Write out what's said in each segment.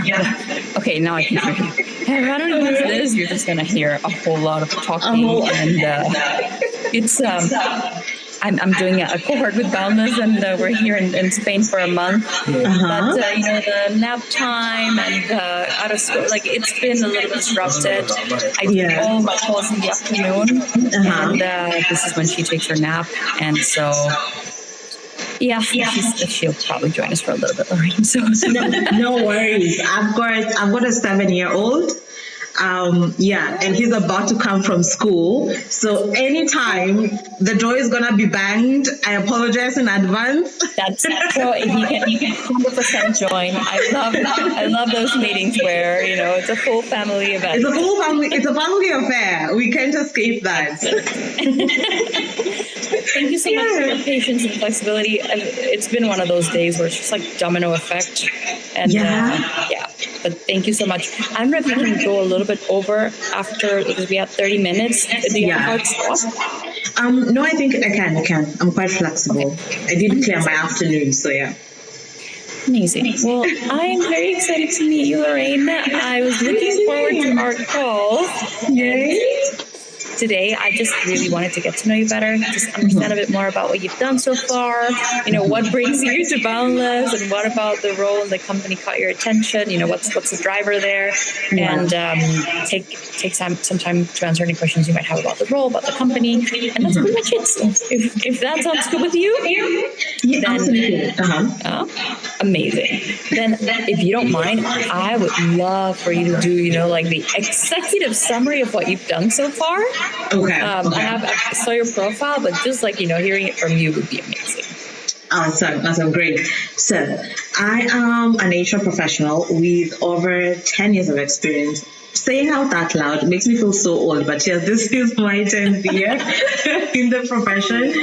Yeah. Okay, now I can hear you. Hey, I don't know who's this. You're just gonna hear a whole lot of talking, and it's I'm doing a cohort with Boundless, and we're here in Spain for a month. But the nap time and out of school, like it's been a little disrupted. I do all of my calls in the afternoon, and this is when she takes her nap, and so. Yeah, she'll probably join us for a little bit, Lorraine. So no worries. I've got a 7-year-old. And he's about to come from school. So anytime the door is gonna be banged, I apologize in advance. That's so he can 100% join. I love those meetings where it's a full family event. It's a family affair. We can't escape that. Thank you so much for your patience and flexibility. It's been one of those days where it's just like domino effect. And but thank you so much. I don't know if you can go a little bit over after, because we have 30 minutes. Do you have hard stop? No, I think I can. I'm quite flexible. Okay. I did clear my afternoon, so yeah. Amazing. Well, I'm very excited to meet you, Lorraine. I was looking forward to our call. Yay. Today, I just really wanted to get to know you better, just understand a bit more about what you've done so far, what brings you to Boundless, and what about the role in the company caught your attention, what's the driver there, and take some time to answer any questions you might have about the role, about the company, and that's pretty much it. So if that sounds good with you, then absolutely. Amazing. Then, if you don't mind, I would love for you to do, like the executive summary of what you've done so far. Okay. I saw your profile, but just hearing it from you would be amazing. Awesome, great. So I am an HR professional with over 10 years of experience. Saying out that loud makes me feel so old, but yes, this is my 10th year in the profession.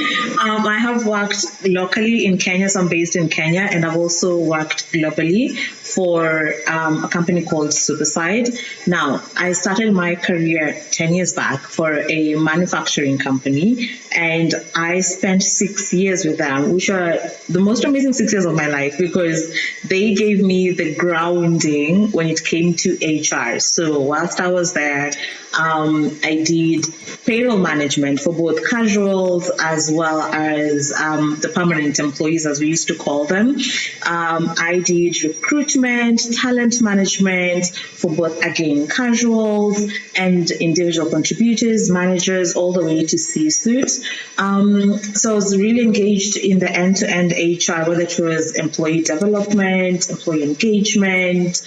I have worked locally in Kenya, so I'm based in Kenya, and I've also worked globally for a company called Superside. Now, I started my career 10 years back for a manufacturing company, and I spent 6 years with them, which are the most amazing 6 years of my life because they gave me the grounding when it came to HR. So whilst I was there, I did payroll management for both casuals as well as the permanent employees, as we used to call them. I did recruitment, talent management for both, again, casuals and individual contributors, managers, all the way to C-suite. So I was really engaged in the end-to-end HR, whether it was employee development, employee engagement,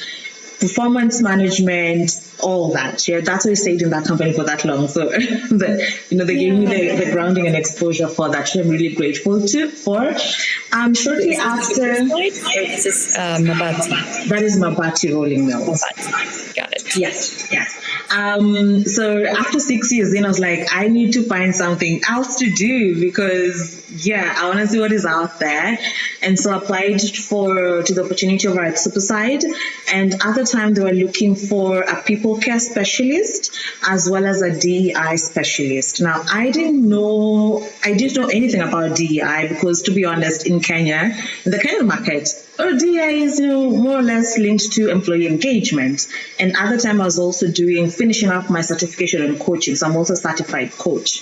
performance management, all that. Yeah, that's why I stayed in that company for that long. So, they gave me the grounding and exposure for that, which I'm really grateful for. Shortly after, this is Mabati. That is Mabati Rolling Mills. Mabati. Got it. Yes. So after 6 years, then I was like, I need to find something else to do because, I want to see what is out there. And so I applied to the opportunity over at Superside. And at the time, they were looking for a people care specialist as well as a DEI specialist. Now, I didn't know anything about DEI because, to be honest, in Kenya, in the Kenyan market, DEI is more or less linked to employee engagement. And at the time, I was also finishing up my certification in coaching. So I'm also a certified coach.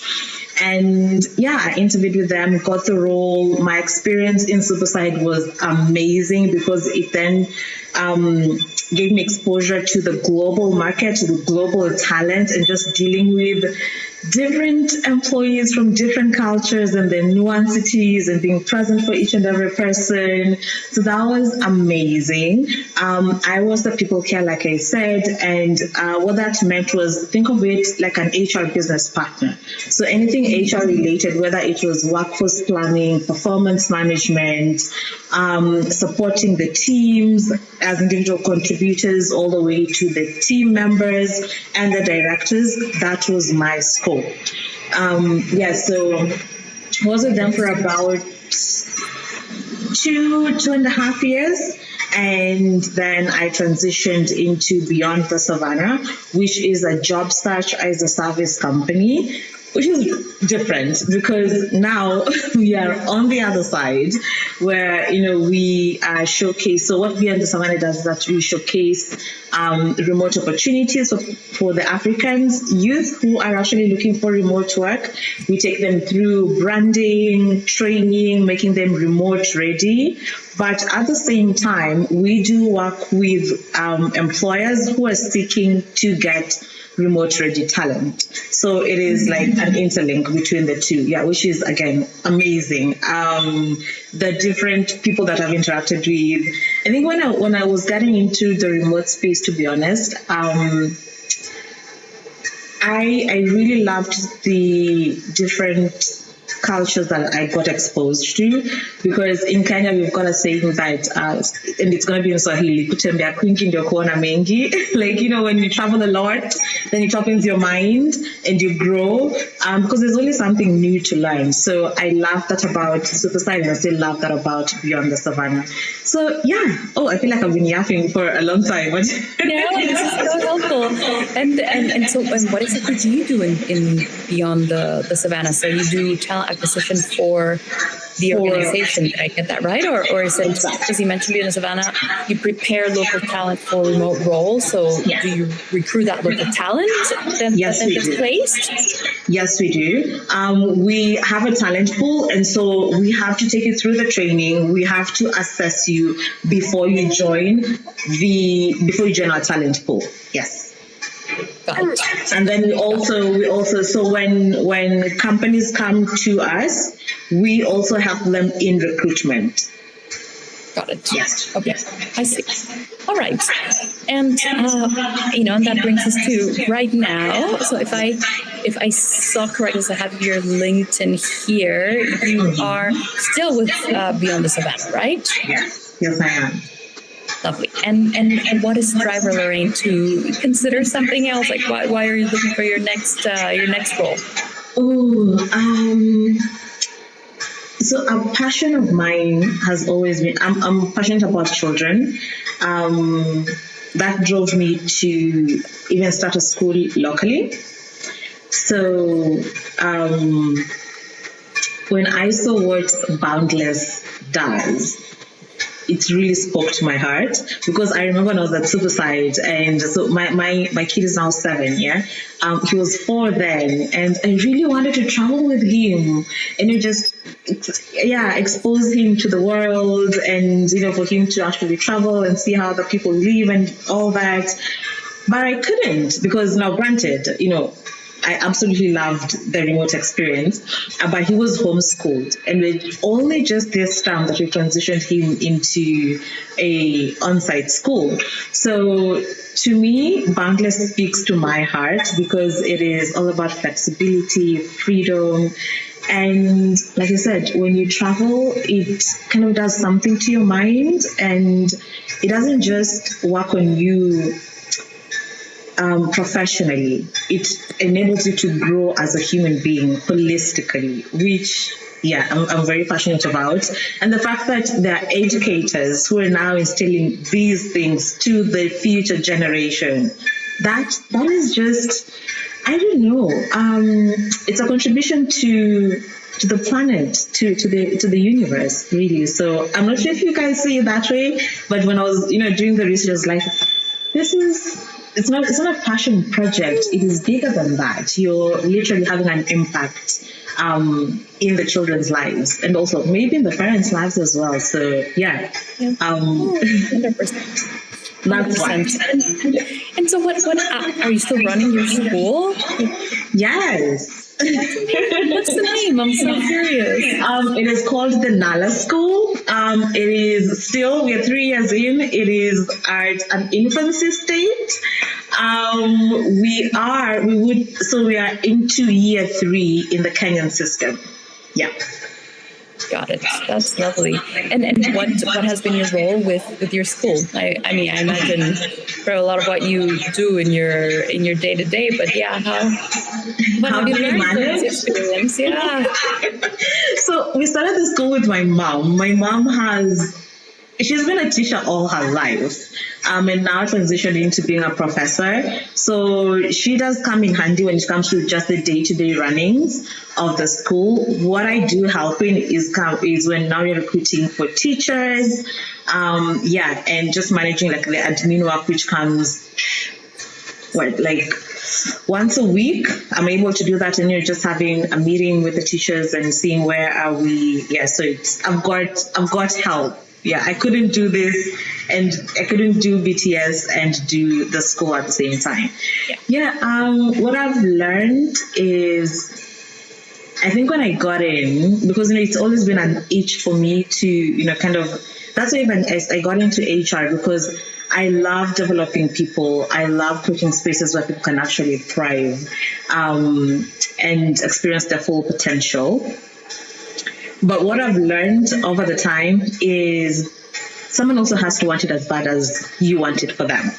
And I interviewed with them, got the role. My experience in Superside was amazing because it then gave me exposure to the global market, to the global talent, and just dealing with different employees from different cultures and their nuances and being present for each and every person. So that was amazing. I was the people care, like I said, and what that meant was think of it like an HR business partner. So anything HR related, whether it was workforce planning, performance management, supporting the teams as individual contributors, all the way to the team members and the directors, that was my scope. So I was with them for about 2.5 years. And then I transitioned into Beyond the Savannah, which is a job search as a service company. which is different because now we are on the other side where, we showcase. So what Beyond the Savannah does is that we showcase remote opportunities for the Africans youth who are actually looking for remote work. We take them through branding, training, making them remote ready. But at the same time, we do work with employers who are seeking to get remote ready talent. So it is like an interlink between the two, which is again amazing. The different people that I've interacted with. I think when I was getting into the remote space, to be honest, I really loved the different cultures that I got exposed to, because in Kenya we've got a saying that and it's going to be in Swahili, kutembea kwingi ndio kuona mengi. Like, when you travel a lot, then it opens your mind and you grow, because there's always something new to learn. So I love that about Superside, and I still love that about Beyond the Savannah. So I feel like I've been yapping for a long time, but yeah, this is so helpful. And so what exactly do you do in Beyond the Savannah? So you do talent acquisition for the organization. Did I get that right? Or is it, because you mentioned Beyond the Savannah, you prepare local talent for remote roles? So do you recruit that local talent that is placed? Yes, we do. We have a talent pool, and so we have to take you through the training. We have to assess you before you join our talent pool. Yes. And then we also so when companies come to us, we also help them in recruitment. Got it. Yes. Okay. I see. All right. And and that brings us to right now. So if I saw correctly, so I have your LinkedIn here. You are still with Beyond the Savannah, right? Yes, I am. Lovely. And what is the driver, Lorraine, to consider something else? Like why are you looking for your next role? So a passion of mine has always been, I'm passionate about children. That drove me to even start a school locally. So when I saw what Boundless does, it really spoke to my heart, because I remember when I was at Superside, and so my kid is now 7, he was 4 then, and I really wanted to travel with him and expose him to the world, and for him to actually travel and see how other people live and all that. But I couldn't, because now granted, I absolutely loved the remote experience, but he was homeschooled, and it's only just this time that we transitioned him into a on-site school. So to me, Boundless speaks to my heart, because it is all about flexibility, freedom, and like I said, when you travel, it kind of does something to your mind, and it doesn't just work on you professionally. It enables you to grow as a human being holistically, which I'm very passionate about. And the fact that there are educators who are now instilling these things to the future generation, that is just, I don't know, it's a contribution to the planet, to the universe, really. So I'm not sure if you guys see it that way, but when I was doing the research, I was like, it's not a passion project. It is bigger than that. You're literally having an impact in the children's lives, and also maybe in the parents' lives as well. So 100%. That's why. And so, what are you still running your school? Yes. What's the name? I'm so curious. It is called the Nala School. It is still, we are 3 years in. It is at an infancy state. We are into year 3 in the Kenyan system. Yeah. Got it. That's lovely. And what has been your role with your school? I mean, I imagine for a lot of what you do in your day to day, but how have you learned from this experience? Yeah. So we started the school with my mom. My mom has she's been a teacher all her life, and now transitioned into being a professor. So she does come in handy when it comes to just the day-to-day runnings of the school. What I do help in is when now you're recruiting for teachers, and just managing like the admin work, which comes like once a week. I'm able to do that, and you're just having a meeting with the teachers and seeing where are we. Yeah, so I've got help. Yeah, I couldn't do this, and I couldn't do BTS and do the school at the same time. What I've learned is, I think when I got in, because it's always been an itch for me to kind of. That's why even as I got into HR, because I love developing people. I love creating spaces where people can actually thrive and experience their full potential. But what I've learned over the time is someone also has to want it as bad as you want it for them.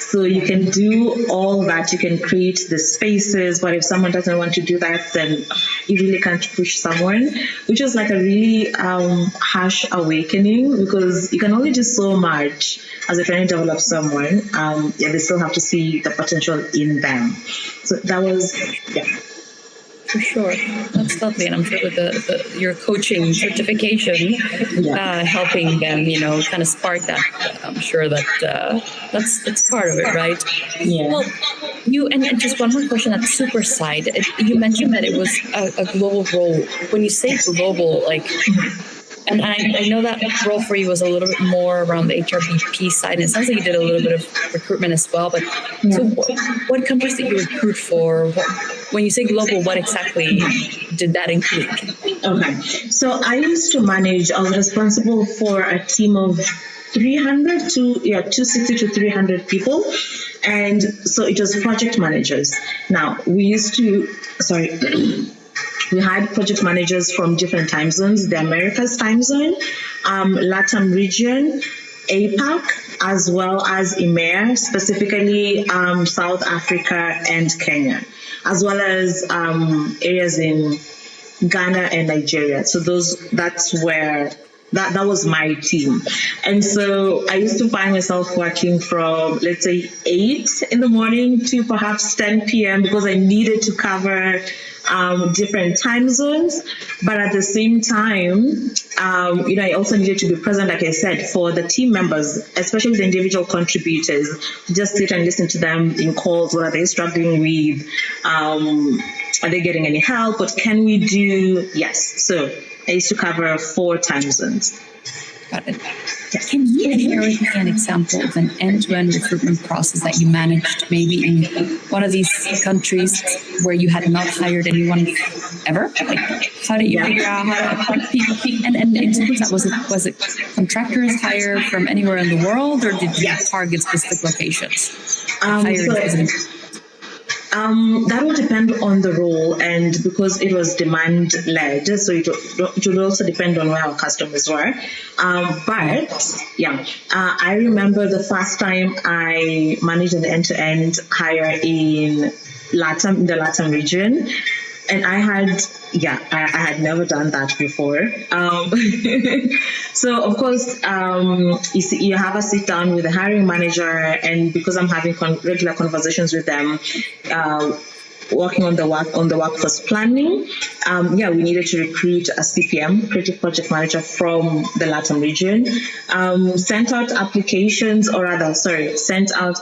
So you can do all that, you can create the spaces, but if someone doesn't want to do that, then you really can't push someone, which is like a really harsh awakening, because you can only do so much as you're trying to develop someone. They still have to see the potential in them. So that was, For sure, that's lovely, and I'm sure with your coaching certification, helping them, kind of spark that. I'm sure that that's part of it, right? Yeah. Well, and just one more question at the super side. You mentioned that it was a global role. When you say global, like. And I know that role for you was a little bit more around the HRBP side. And it sounds like you did a little bit of recruitment as well. But so what countries did you recruit for? When you say global, what exactly did that include? Okay. So I used to manage, I was responsible for a team of 260 to 300 people. And so it was project managers. Now, we had project managers from different time zones, the Americas time zone, LATAM region, APAC, as well as EMEA, specifically South Africa and Kenya, as well as areas in Ghana and Nigeria. So that's where that was my team. And so I used to find myself working from, let's say, 8 in the morning to perhaps 10 p.m. because I needed to cover different time zones. But at the same time, I also needed to be present, like I said, for the team members, especially the individual contributors, just sit and listen to them in calls. What are they struggling with? Are they getting any help? What can we do? Yes. So I used to cover 4 time zones. Got it. Can you share with me an example of an end-to-end recruitment process that you managed maybe in one of these countries where you had not hired anyone ever? Like, how did you figure out how to attract people? And in terms of that, was it contractors hired from anywhere in the world, or did you target specific locations? That will depend on the role, and because it was demand led, so it would also depend on where our customers were. I remember the first time I managed an end-to-end hire in the LATAM region, and I had never done that before. So of course, you have a sit down with the hiring manager, and because I'm having regular conversations with them, working on the workforce planning, we needed to recruit a CPM, creative project manager, from the LATAM region. Sent out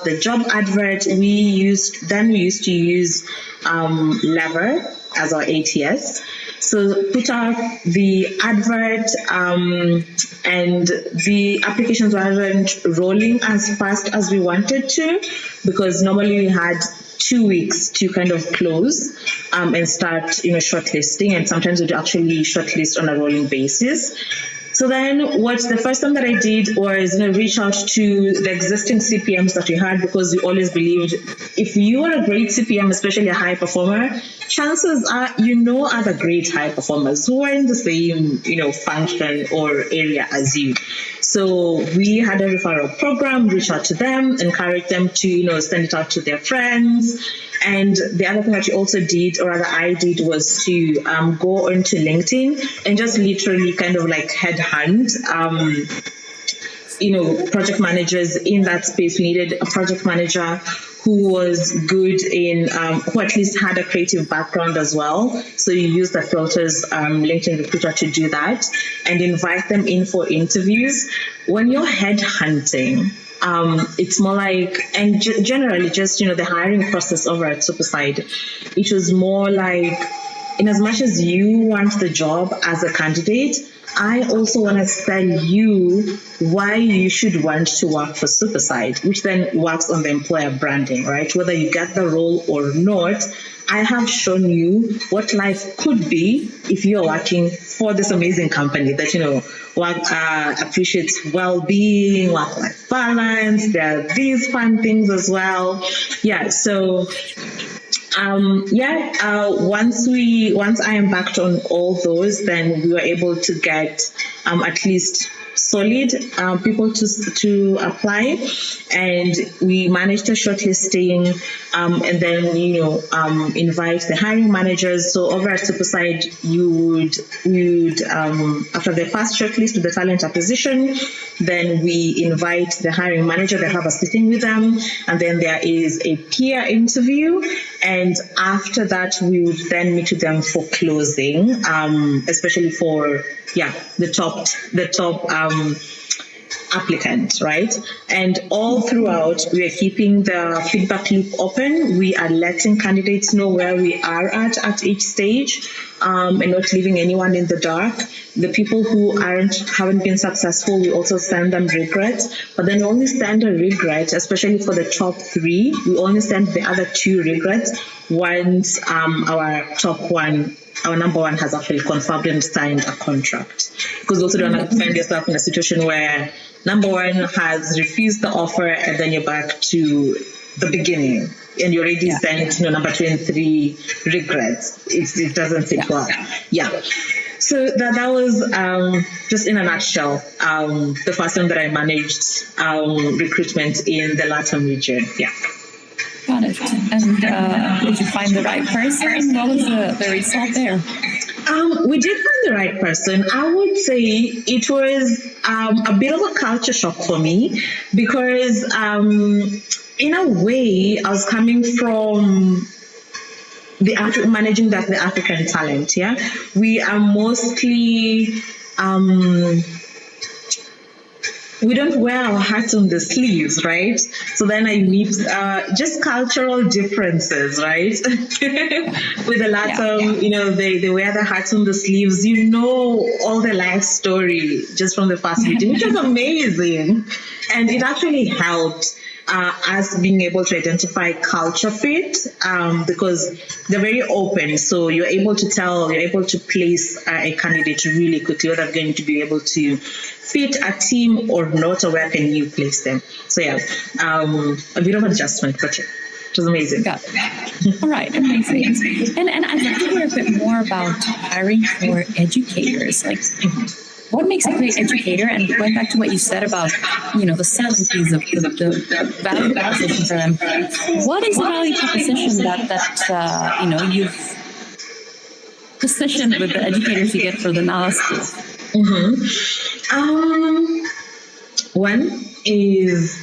the job advert. We used to use Lever as our ATS. So put out the advert, and the applications weren't rolling as fast as we wanted to, because normally we had 2 weeks to kind of close and start, shortlisting, and sometimes we'd actually shortlist on a rolling basis. So then the first thing that I did was reach out to the existing CPMs that we had, because we always believed if you are a great CPM, especially a high performer, chances are other great high performers who are in the same function or area as you. So we had a referral program, reach out to them, encourage them to send it out to their friends. And the other thing that we also did, or rather I did, was to go onto LinkedIn and just literally kind of like headhunt project managers in that space. We needed a project manager who was good in, who at least had a creative background as well. So you use the filters, LinkedIn Recruiter, to do that and invite them in for interviews. When you're headhunting, it's more like, and generally just, the hiring process over at Superside, it was more like, in as much as you want the job as a candidate, I also want to tell you why you should want to work for Superside, which then works on the employer branding, right? Whether you get the role or not, I have shown you what life could be if you're working for this amazing company that, appreciates well-being, work-life balance. There are these fun things as well. Yeah, so once I embarked on all those, then we were able to get at least solid people to apply, and we managed to shortlisting, and then invite the hiring managers. So over at Superside, we would after the first shortlist with the talent acquisition, then we invite the hiring manager. They have a sitting with them, and then there is a peer interview, and after that we would then meet with them for closing, especially for the top applicant, right? And all throughout, we are keeping the feedback loop open. We are letting candidates know where we are at each stage, and not leaving anyone in the dark. The people who haven't been successful, we also send them regrets, but then we only send a regret, especially for the top 3. We only send the other 2 regrets once our number one has actually confirmed and signed a contract. Because you also don't want to find yourself in a situation where number one has refused the offer and then you're back to the beginning and you already sent number 2 and 3 regrets. It doesn't fit well. Yeah. So that was just in a nutshell the first time that I managed recruitment in the LATAM region. Yeah. Got it. And did you find the right person? What was the result there? We did find the right person. I would say it was a bit of a culture shock for me because in a way I was coming from managing the African talent. Yeah, we are mostly we don't wear our hats on the sleeves, right? So then I meet just cultural differences, right? With the LATAM, they wear the hats on the sleeves. All the life story just from the first meeting, which was amazing. And it actually helped us being able to identify culture fit because they're very open. So you're able to place a candidate really quickly whether they're going to be able to fit a team or not, or where can you place them. So a bit of adjustment, but it was amazing. Got it. All right, amazing. And I'd like to hear a bit more about hiring for educators. Like, what makes a great educator? And going back to what you said about, the selling piece of the value proposition for them, what is the value proposition that you've positioned with the educators you get for the NALA school? One is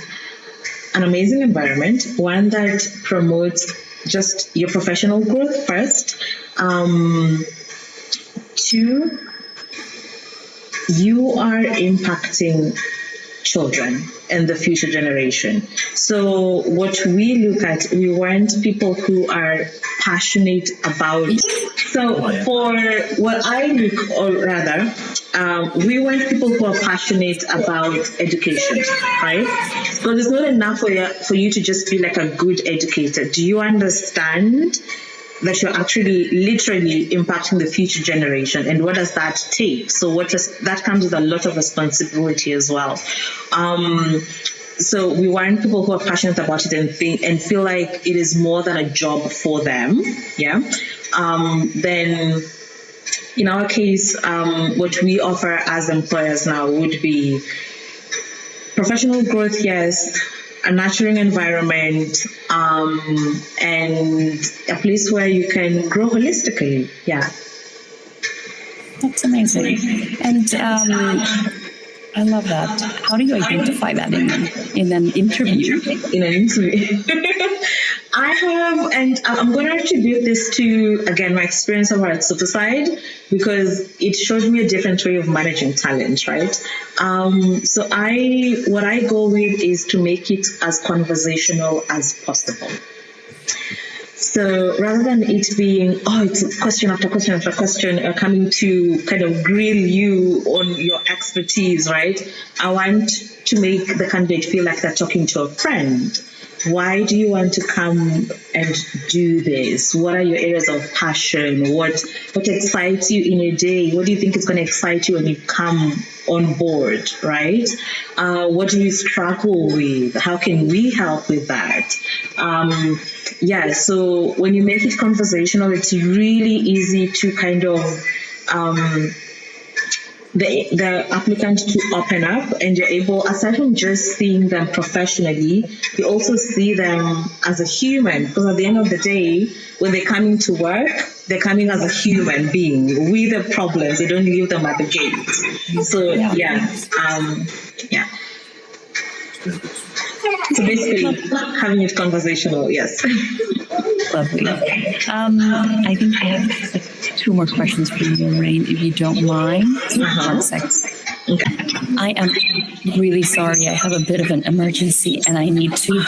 an amazing environment, one that promotes just your professional growth first. 2, you are impacting children and the future generation. So what we look at, we want people who are passionate about. So for what I look, or rather, we want people who are passionate about education, right? Because it's not enough for you to just be like a good educator. Do you understand that you're actually literally impacting the future generation, and what does that take? So that comes with a lot of responsibility as well. So we want people who are passionate about it and feel like it is more than a job for them. Yeah. Then in our case, what we offer as employers now would be professional growth, yes, a nurturing environment, and a place where you can grow holistically. Yeah. That's amazing. And I love that. How do you identify that in an interview? In an interview. I have, and I'm going to attribute this to, again, my experience over at Superside, because it showed me a different way of managing talent, right? So what I go with is to make it as conversational as possible. So rather than it being, it's question after question after question, coming to kind of grill you on your expertise, right? I want to make the candidate feel like they're talking to a friend. Why do you want to come and do this? What are your areas of passion? What excites you in your day? What do you think is going to excite you when you come on board, right? What do you struggle with? How can we help with that? So when you make it conversational, it's really easy to kind of the applicant to open up, and you're able, aside from just seeing them professionally, you also see them as a human, because at the end of the day, when they're coming to work, they're coming as a human being with the problems. They don't leave them at the gate. So So basically, having it conversational, yes. Lovely. I think I have 2 more questions for you, Lorraine, if you don't mind. 1 second. Okay. I am really sorry. I have a bit of an emergency, and I need to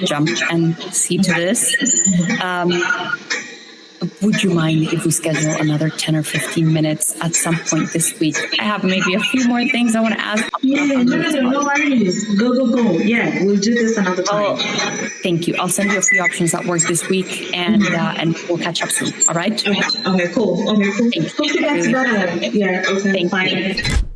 jump and see to this. Would you mind if we schedule another 10 or 15 minutes at some point this week? I have maybe a few more things I want to ask. No worries. Go. Yeah, we'll do this another time. Thank you. I'll send you a few options that work this week, and we'll catch up soon. All right? Okay, cool. Thank you. Hope you guys better. Yeah, okay, Thank fine. you.